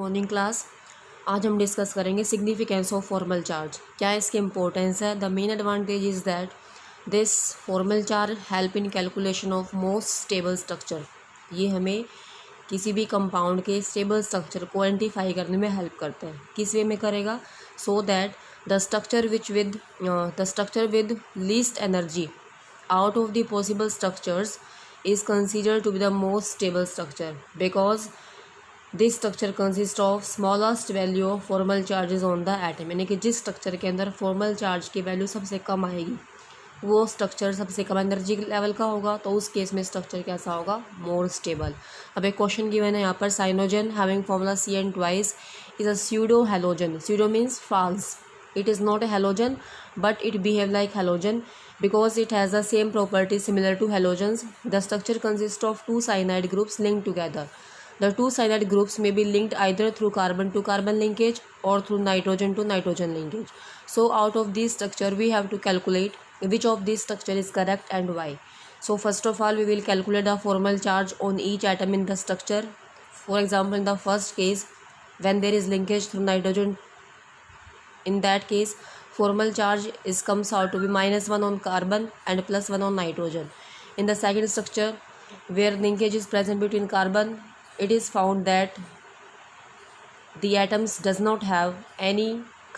Morning class. आज हम discuss करेंगे सिग्निफिकेंस ऑफ फॉर्मल चार्ज। क्या इसकी इंपॉर्टेंस है? The main advantage is that this formal charge help in calculation of most stable structure. ये हमें किसी भी कंपाउंड के स्टेबल स्ट्रक्चर को आइडेंटिफाई करने में हेल्प करते हैं। किस वे में करेगा? So that the structure with least energy out of the possible structures is considered to be the most stable structure because this structure consists of smallest value of formal charges on the atom। यानी कि जिस structure के अंदर formal charge की value सबसे कम आएगी वो structure सबसे कम एनर्जी लेवल का होगा, तो उस केस में स्ट्रक्चर कैसा होगा? More stable. अब एक क्वेश्चन गिवन है यहाँ पर, cyanogen having formula CN twice is a pseudo halogen. Pseudo means false. It is not a halogen but it behave like halogen because it has the same property similar to halogens. The structure consists of two cyanide groups linked together. The two cyanide groups may be linked either through carbon to carbon linkage or through nitrogen to nitrogen linkage. So out of this structure we have to calculate which of these structure is correct and why. So first of all we will calculate the formal charge on each atom in the structure. For example, in the first case when there is linkage through nitrogen, in that case formal charge comes out to be -1 on carbon and +1 on nitrogen. In the second structure where linkage is present between carbon, it is found that the atoms does not have any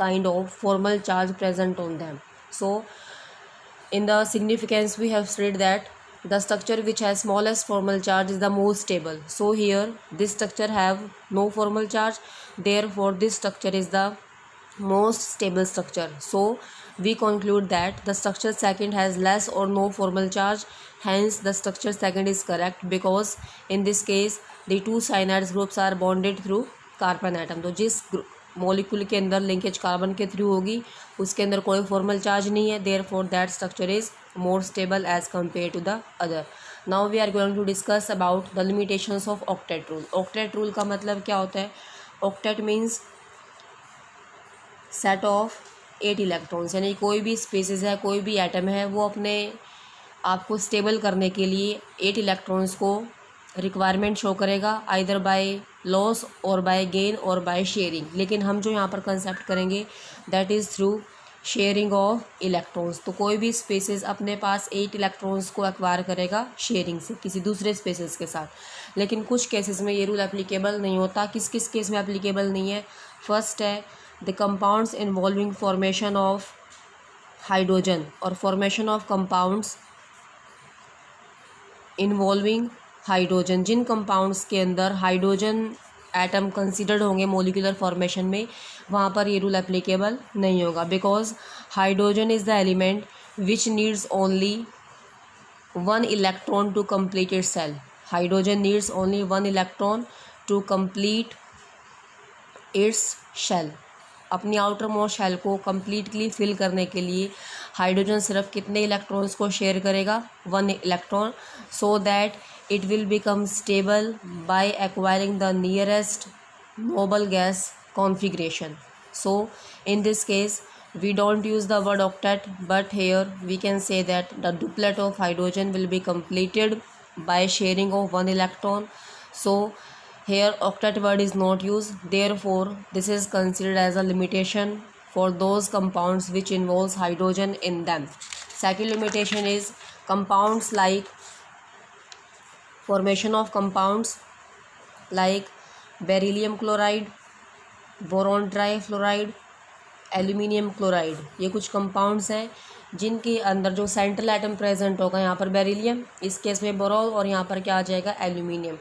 kind of formal charge present on them. So in the significance we have stated that the structure which has smallest formal charge is the most stable. So here this structure have no formal charge, therefore this structure is the most stable structure. So we conclude that the structure second has less or no formal charge, hence the structure second is correct because in this case the two cyanide groups are bonded through carbon atom. तो जिस molecule के अंदर linkage carbon के through होगी उसके अंदर कोई formal charge नहीं है, therefore that structure is more stable as compared to the other. Now we are going to discuss about the limitations of octet rule. Octet rule का मतलब क्या होता है? Octet means set of 8 electrons, यानी कोई भी स्पेसिस है, कोई भी एटम है, वो अपने आप को स्टेबल करने के लिए 8 इलेक्ट्रॉन्स को रिक्वायरमेंट शो करेगा, आइदर बाय लॉस और बाय गेन और बाय शेयरिंग। लेकिन हम जो यहाँ पर कंसेप्ट करेंगे that is through sharing of electrons. तो कोई भी स्पेसिस अपने पास 8 इलेक्ट्रॉन्स को एक्वायर करेगा शेयरिंग से किसी दूसरे स्पेसिस के साथ। लेकिन कुछ केसेस में ये रूल एप्लीकेबल नहीं होता। किस किस केस में एप्लीकेबल नहीं है? फर्स्ट है the compounds involving formation of hydrogen or formation of compounds involving hydrogen। Jin compounds के अंदर हाइड्रोजन एटम कंसिडर्ड होंगे मोलिकुलर फॉर्मेशन में, वहाँ पर ये रूल एप्लीकेबल नहीं होगा because hydrogen is the element which needs only 1 electron to complete its cell. Hydrogen needs only 1 electron to complete its shell। अपनी आउटर मोस्ट शेल को completely fill करने के लिए हाइड्रोजन सिर्फ कितने इलेक्ट्रॉन्स को शेयर करेगा? 1 electron, so that it will become stable by acquiring the nearest noble gas configuration. So in this case we don't use the word octet, but here we can say that the duplet of hydrogen will be completed by sharing of 1 electron. So here octet word is not used, therefore this is considered as a limitation for those compounds which involves hydrogen in them. Second limitation is compounds like formation of compounds like beryllium chloride, boron trifluoride, aluminium chloride. ये कुछ compounds हैं जिनके अंदर जो central atom present होगा, यहाँ पर beryllium, इस केस में बोरोन, और यहाँ पर क्या आ जाएगा? Aluminium.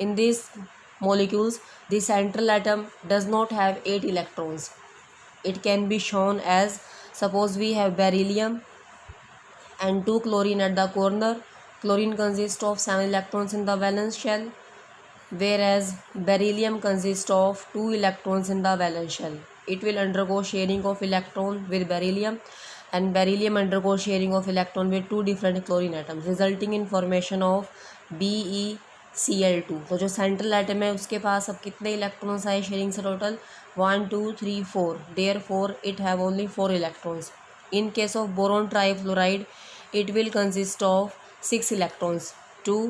In this molecules the central atom does not have 8 electrons. It can be shown as, suppose we have beryllium and 2 chlorine at the corner. Chlorine consists of 7 electrons in the valence shell, whereas beryllium consists of 2 electrons in the valence shell. It will undergo sharing of electron with beryllium and beryllium undergo sharing of electron with 2 different chlorine atoms, resulting in formation of BeCl2। तो जो central atom है उसके पास अब कितने electrons आए sharing से? Total 1 2 3 4, therefore it have only 4 electrons. In case of boron trifluoride it will consist of 6 electrons, 2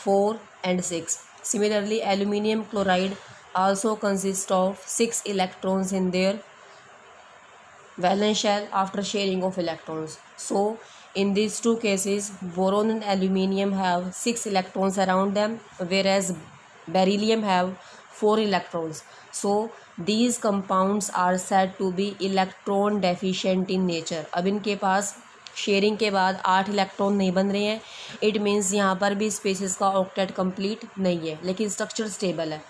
4 and 6. Similarly aluminium chloride also consist of 6 electrons in their valence shell after sharing of electrons. So in these two cases, boron and aluminium have 6 electrons around them, whereas beryllium have 4 electrons. So these compounds are said to be electron deficient in nature. अब इनके पास sharing के बाद 8 electron नहीं बन रहे हैं, it means यहाँ पर भी स्पेसिस का ऑक्टेट कंप्लीट नहीं है, लेकिन स्ट्रक्चर स्टेबल है.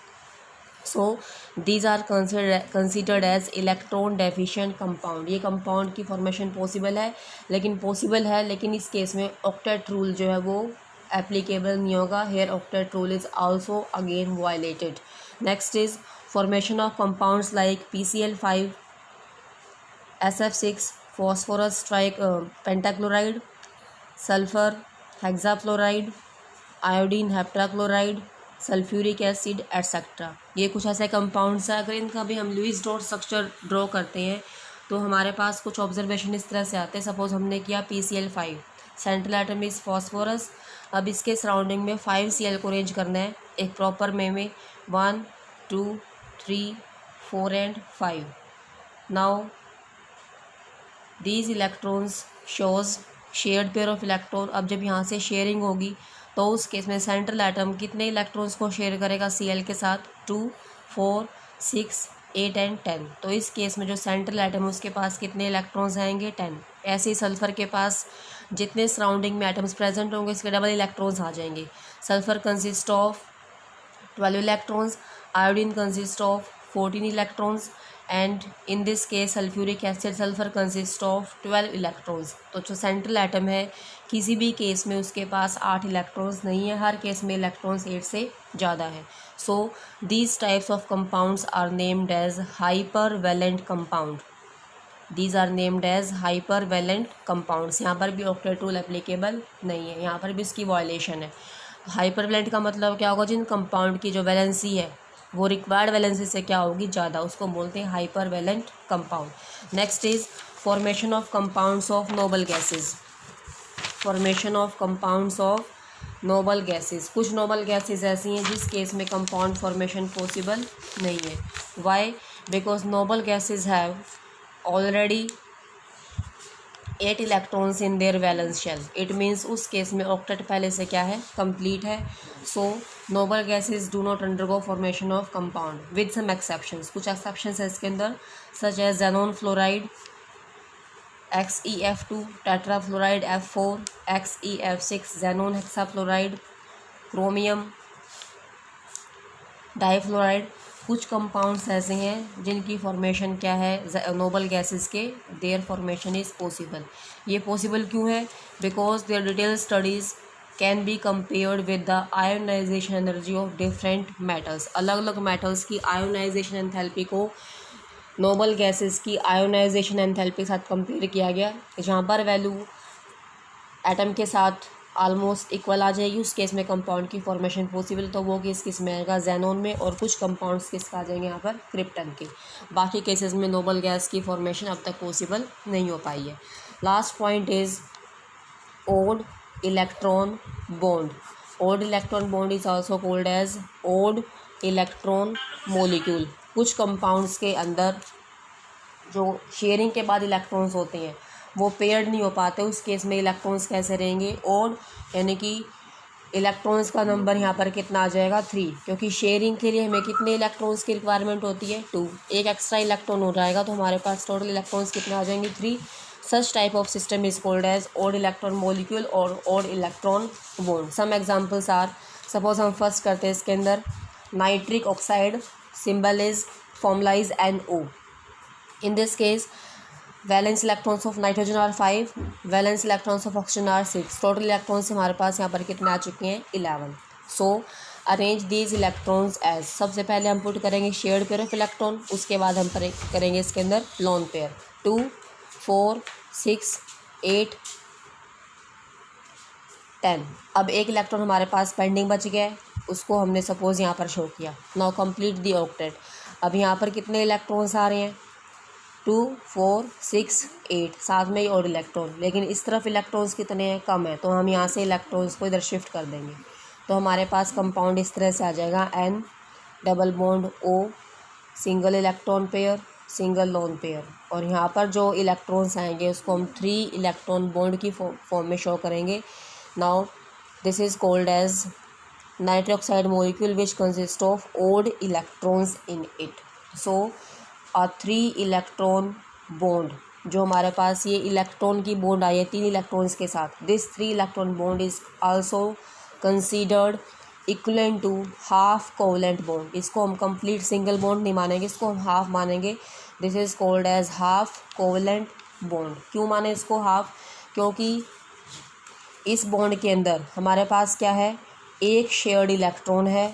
So these are considered as electron deficient compound. ये कंपाउंड की फॉर्मेशन पॉसिबल है, लेकिन इस केस में ऑक्टेट रूल जो है वो एप्लीकेबल नहीं होगा. Here octet rule is also again violated. Next is formation of compounds like PCl5, SF6, phosphorus pentachloride, sulfur hexafluoride, iodine heptachloride, sulphuric acid etcetera. ये कुछ ऐसे कंपाउंड्स हैं. अगर इनका भी हम लुईस डॉट स्ट्रक्चर ड्रॉ करते हैं तो हमारे पास कुछ ऑब्जर्वेशन इस तरह से आते हैं. सपोज हमने किया PCl5, central atom is phosphorus. अब इसके सराउंडिंग में 5 Cl को अरेंज करना है एक प्रॉपर में 1 2 3 4 and 5. Now these electrons shows shared pair of electron. अब जब यहाँ से शेयरिंग होगी तो उस केस में सेंट्रल एटम कितने इलेक्ट्रॉन्स को शेयर करेगा Cl के साथ? 2 4 6 8 एंड 10. तो इस केस में जो सेंट्रल एटम है उसके पास कितने इलेक्ट्रॉन्स आएंगे? 10. ऐसे ही सल्फ़र के पास जितने सराउंडिंग में एटम्स प्रेजेंट होंगे इसके डबल इलेक्ट्रॉन्स आ जाएंगे. Sulphur consist of 12 electrons, iodine consist of 14 electrons, and in this case sulphuric acid sulphur consist of 12 electrons. तो जो सेंट्रल एटम है किसी भी केस में उसके पास 8 इलेक्ट्रॉन्स नहीं है, हर केस में इलेक्ट्रॉन्स 8 से ज़्यादा है. So these types of compounds are named as hypervalent compound. These are named as hypervalent compounds. यहाँ पर भी ऑक्टेट रूल एप्लीकेबल नहीं है, यहाँ पर भी इसकी वायलेशन है. हाइपर वैलेंट का मतलब क्या होगा? जिन कंपाउंड की जो वैलेंसी है वो रिक्वायर्ड वैलेंसी से क्या होगी? ज़्यादा, उसको बोलते हैं hypervalent compound. Next is formation of compounds of noble gases. Formation of compounds of noble gases. कुछ नोबल गैसेस ऐसी हैं जिस केस में कंपाउंड फॉर्मेशन पॉसिबल नहीं है. Why? Because noble gases have already 8 electrons in their valence shell. It means उस केस में ऑक्टेट पहले से क्या है? कंप्लीट है. So noble gases do not undergo formation of compound with some exceptions. कुछ एक्सेप्शंस है इसके अंदर, such as xenon fluoride XeF2, tetrafluoride F4, XeF6, xenon hexafluoride, chromium difluoride. कुछ कंपाउंड्स ऐसे हैं जिनकी फॉर्मेशन क्या है? नोबल गैसेस के देयर फॉर्मेशन इज़ पॉसिबल. ये पॉसिबल क्यों है? Because there detail studies can be compared with the ionisation energy of different metals. अलग अलग मेटल्स की आयोनाइजेशन एंथैल्पी को नोबल गैसेस की आयोनाइजेशन एंथैल्पी के साथ कंपेयर किया गया. जहाँ पर वैल्यू एटम के साथ ऑलमोस्ट इक्वल आ जाएगी उस केस में कंपाउंड की फॉर्मेशन पॉसिबल. तो वो केस किस में आएगा? ज़ेनॉन में. और कुछ कंपाउंड्स किस आ जाएंगे यहाँ पर? क्रिप्टन के. बाकी केसेस में नोबल गैस की फॉर्मेशन अब तक पॉसिबल नहीं हो पाई है. Last point is odd electron bond. Odd electron bond is also called as odd electron molecule. कुछ कंपाउंड्स के अंदर जो शेयरिंग के बाद इलेक्ट्रॉन्स होते हैं वो पेयर्ड नहीं हो पाते. उस केस में इलेक्ट्रॉन्स कैसे रहेंगे? ओड, यानी कि इलेक्ट्रॉन्स का नंबर यहाँ पर कितना आ जाएगा? 3. क्योंकि शेयरिंग के लिए हमें कितने इलेक्ट्रॉन्स की रिक्वायरमेंट होती है? 2. एक एक्स्ट्रा इलेक्ट्रॉन हो जाएगा तो हमारे पास टोटल इलेक्ट्रॉन्स कितने आ जाएंगे? 3. Such type of system is called as odd electron molecule और odd electron bond. Some examples are, suppose हम फर्स्ट करते हैं इसके अंदर nitric oxide, symbol is formula is NO. In this case valence electrons of nitrogen are 5, valence electrons of oxygen are 6. total electrons हमारे पास यहाँ पर कितने आ चुके हैं? 11. so arrange these electrons as. सबसे पहले हम पुट करेंगे शेयर्ड पेयर ऑफ इलेक्ट्रॉन, उसके बाद हम करेंगे इसके अंदर लोन पेयर. 2 4 6 8 10. अब एक इलेक्ट्रॉन हमारे पास पेंडिंग बच गया है, उसको हमने सपोज यहाँ पर शो किया. Now complete the octet. अब यहाँ पर कितने इलेक्ट्रॉन्स आ रहे हैं? 2 4 6 8. साथ में ही और इलेक्ट्रॉन, लेकिन इस तरफ इलेक्ट्रॉन्स कितने हैं? कम है. तो हम यहाँ से इलेक्ट्रॉन्स को इधर शिफ्ट कर देंगे तो हमारे पास कंपाउंड इस तरह से आ जाएगा double bond O, single electron pair, single lone pair. और यहाँ पर जो इलेक्ट्रॉन्स आएंगे उसको हम 3 इलेक्ट्रॉन बॉन्ड की फॉर्म में शो करेंगे। Now this is called as nitric oxide molecule which consists of odd electrons in it. So a 3 electron bond, जो हमारे पास ये इलेक्ट्रॉन की बॉन्ड आई है 3 इलेक्ट्रॉन्स के साथ, this 3 electron bond is also considered equivalent to half covalent bond. इसको हम complete single bond नहीं मानेंगे, इसको हम हाफ मानेंगे। This is called as half covalent bond. क्यों माने इसको हाफ? क्योंकि इस बॉन्ड के अंदर हमारे पास क्या है, एक शेयर्ड इलेक्ट्रॉन है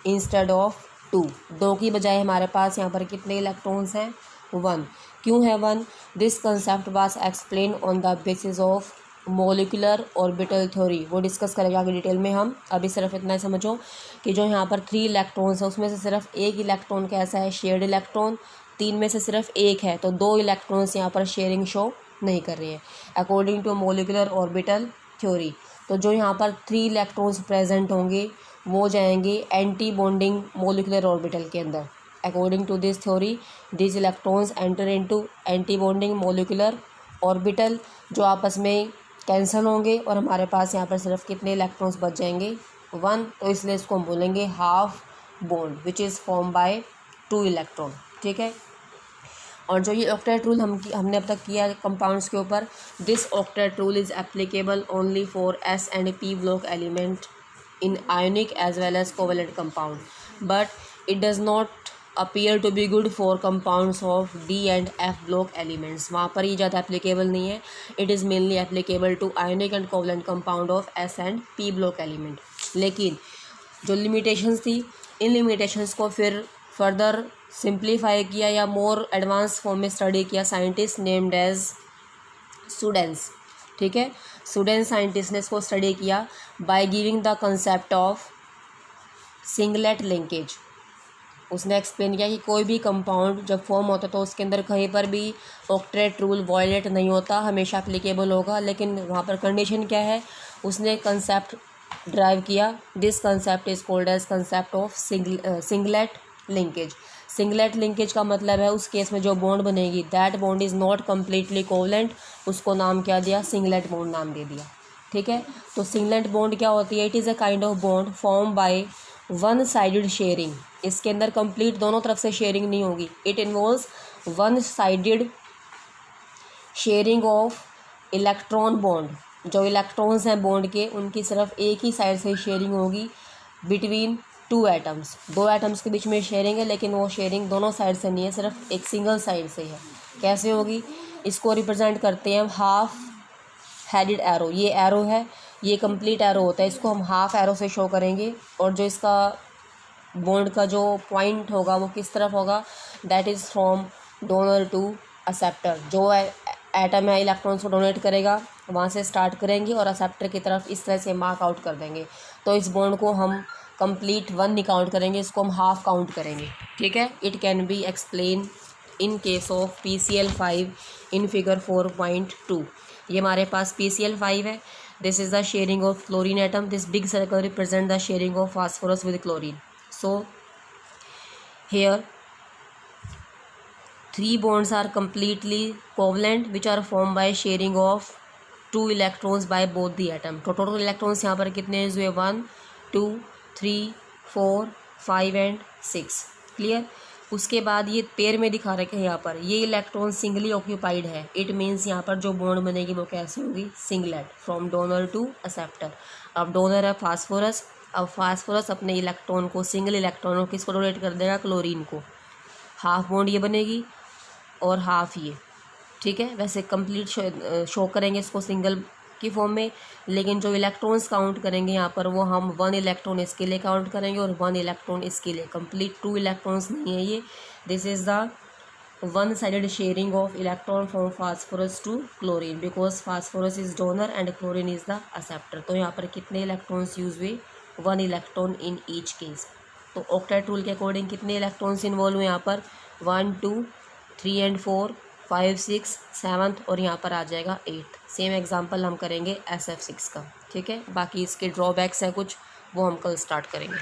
इंस्टेड ऑफ 2 की बजाय हमारे पास यहाँ पर कितने इलेक्ट्रॉन्स हैं? 1। क्यों है 1? This concept was explain on the basis of molecular orbital theory. वो डिस्कस करेंगे आगे डिटेल में हम। अभी सिर्फ इतना ही समझो कि जो यहाँ पर 3 इलेक्ट्रॉन्स है उसमें से सिर्फ एक इलेक्ट्रॉन कैसा है, शेयर्ड इलेक्ट्रॉन। 3 में से सिर्फ एक है, तो 2 इलेक्ट्रॉन्स यहाँ पर शेयरिंग शो नहीं कर रही है according to molecular orbital theory. तो जो यहाँ पर 3 इलेक्ट्रॉन्स प्रेजेंट होंगे वो जाएंगे एंटी बॉन्डिंग मोलिकुलर ऑर्बिटल के अंदर। According to this theory this electrons enter into antibonding molecular orbital, जो आपस में कैंसिल होंगे और हमारे पास यहाँ पर सिर्फ कितने इलेक्ट्रॉन्स बच जाएंगे? 1। तो इसलिए इसको हम बोलेंगे half bond which is form by 2 electron. ठीक है। और जो ये ऑक्टेट रूल हमने अब तक किया कंपाउंड्स के ऊपर, this octet rule is applicable only for S and P block element in ionic as well as covalent compound, but it does not appear to be good for compounds of D and F block elements. वहाँ पर ये ज़्यादा applicable नहीं है। It is mainly applicable to ionic and covalent compound of S and P block element. लेकिन जो limitations थी, इन limitations को फिर फर्दर सिंप्लीफाई किया या मोर एडवांस फॉर्म में स्टडी किया साइंटिस्ट नेम्ड एज सुडेंस। ठीक है। सुडेंस साइंटिस्ट ने इसको स्टडी किया by giving the concept of singlet linkage. उसने एक्सप्लेन किया कि कोई भी कंपाउंड जब फॉर्म होता है तो उसके अंदर कहीं पर भी ऑक्टेट रूल वायलेट नहीं होता, हमेशा एप्लीकेबल होगा। लेकिन वहाँ पर कंडीशन क्या है, उसने कंसेप्ट ड्राइव किया। This concept is called as concept of singlet linkage. Singlet linkage का मतलब है उस केस में जो बॉन्ड बनेगी that bond is not completely covalent, उसको नाम क्या दिया? सिंगलेट बॉन्ड नाम दे दिया। ठीक है। तो सिंगलेट बॉन्ड क्या होती है? It is a kind of bond form by one sided sharing. इसके अंदर कंप्लीट दोनों तरफ से शेयरिंग नहीं होगी। It involves one sided sharing of electron bond. जो इलेक्ट्रॉन्स हैं बॉन्ड के उनकी सिर्फ एक ही साइड से शेयरिंग होगी बिटवीन 2 एटम्स। 2 एटम्स के बीच में शेयरिंग है, लेकिन वो शेयरिंग दोनों साइड से नहीं है, सिर्फ एक सिंगल साइड से है। कैसे होगी? इसको रिप्रेजेंट करते हैं हाफ हेडेड एरो। ये एरो है, ये कंप्लीट एरो होता है, इसको हम हाफ एरो से शो करेंगे। और जो इसका बॉन्ड का जो पॉइंट होगा वो किस तरफ होगा? That is from donor to acceptor. जो एटम है इलेक्ट्रॉन्स को डोनेट करेगा वहाँ से स्टार्ट करेंगे और एक्सेप्टर की तरफ इस तरह से मार्क आउट कर देंगे। तो इस बॉन्ड को हम कंप्लीट 1 नहीं काउंट करेंगे, इसको हम हाफ काउंट करेंगे। ठीक है। It can be explain in case of PCl5 in figure 4.2। ये हमारे पास PCl5 है। This is the sharing of chlorine atom. This big circle represent the sharing of phosphorus with chlorine. So here 3 bonds are completely covalent which are formed by sharing of 2 electrons by both the atom। तो total electrons यहाँ पर कितने use हुए? 1 2 3 4 5 and 6। Clear. उसके बाद ये pair में दिखा रखे हैं यहाँ पर, ये इलेक्ट्रॉन सिंगली ऑक्यूपाइड है। इट मीन्स यहाँ पर जो बॉन्ड बनेगी वो कैसे होगी? Singlet from donor to acceptor. अब डोनर है फास्फोरस। अब फास्फोरस अपने इलेक्ट्रॉन को, सिंगल इलेक्ट्रॉन को किसको डोनेट कर देगा? क्लोरीन को। हाफ बॉन्ड ये बनेगी और हाफ ये। ठीक है। वैसे कंप्लीट शो करेंगे इसको सिंगल की फॉर्म में, लेकिन जो इलेक्ट्रॉन्स काउंट करेंगे यहाँ पर वो हम 1 इलेक्ट्रॉन इसके लिए काउंट करेंगे और 1 इलेक्ट्रॉन इसके लिए। कंप्लीट 2 इलेक्ट्रॉन्स नहीं है ये। This is the one sided sharing of electron from phosphorus to chlorine because phosphorus is donor and chlorine is the acceptor. तो यहाँ पर कितने इलेक्ट्रॉन्स यूज हुए? 1 इलेक्ट्रॉन इन ईच केस। तो ऑक्टेट रूल के अकॉर्डिंग कितने इलेक्ट्रॉन्स इन्वॉल्व हुए यहाँ पर? 1 2 3 एंड 4 5 6 7 और यहाँ पर आ जाएगा 8। सेम एग्जांपल हम करेंगे SF6 का। ठीक है। बाकी इसके ड्रॉबैक्स हैं कुछ, वो हम कल स्टार्ट करेंगे।